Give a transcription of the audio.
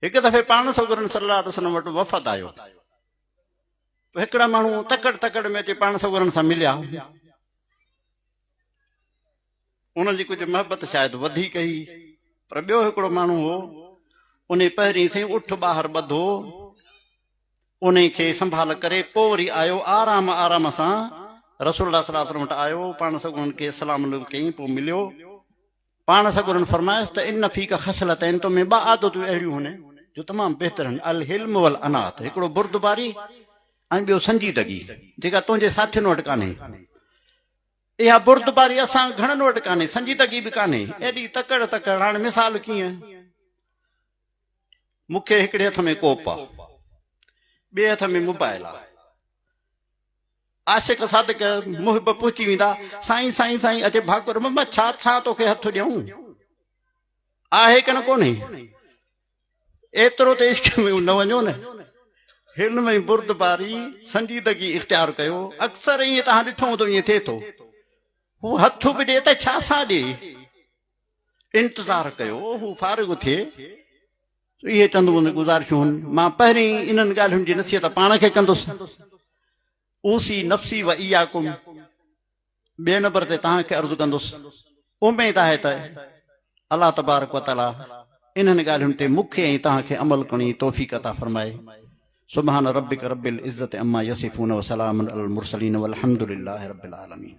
हिकु दफ़े पाण सगुरन सल्लल्लाहु अलैहि वसल्लम वटि वफ़द आयो। हिकिड़ा माण्हू तकड़ तकड़ में अची पाण सगुरन सां मिलिया। उन्हनि जी कुझु मोहबत शायदि वधीक हुई, पर ॿियो हिकिड़ो माण्हू हो, उन पहिरीं साईं उठ ॿाहिरि ॿधो, उन खे संभाल करे पोइ वरी आयो आराम आराम सां रसूलुल्लाह सल्लल्लाहु अलैहि वसल्लम वटि आयो। पाण सगुरन खे सलाम कयईं, पोइ मिलियो। पाण सगुरन फरमायसि त इन फीक ख़सलत आहिनि, तो में ॿ आदतूं अहिड़ियूं आहिनि जो तमामु बहितर आहिनि, अल हिल्म वल अनात, हिकिड़ो बुर्दबारी ऐं ॿियो संजीदगी, जेका तुंहिंजे साथियुनि वटि कान्हे। इहा बुर्दबारी असां घणनि वटि कान्हे, संजीदगी बि कान्हे, एॾी तकड़ तकड़। हाणे मिसाल कीअं, मूंखे हिकिड़े हथ में कोप आहे, ॿिए हथ में मोबाइल आहे। आशिक सादिक मुहिब पहुची वेंदा, साईं साईं साईं अचे भाकुर मां छा छा तोखे हथ ॾियूं, आहे की न कोन्हे। एतिरो त इश्क में न वञो न, हिन में बुर्दबारी संजीदगी इख़्तियार कयो। अक्सर ईअं तव्हां ॾिठो त ईअं थिए थो, हू हथ बि ॾिए त छा सां ॾिए, इंतज़ार कयो हू फारिग थिए। इहे चंद गुज़ारिशूं मां पहिरीं इन्हनि ॻाल्हियुनि जी नसीहत पाण खे कंदुसि। ऊसी नफ़्सी व इयाकुम, ॿिए नंबर ते तव्हांखे अर्ज़ु कंदुसि। उमेद आहे त अलाह तबारक व तआला इन्हनि ॻाल्हियुनि ते मूंखे ऐं तव्हांखे अमल करण जी तौफ़ीक़ अता फरमाए। सुब्हान रब्बिक रब्बिल इज़्ज़ति अम्मा यसिफून व सलामुन अलल मुरसलीन वल्हम्दुलिल्लाहि रब्बिल आलमीन।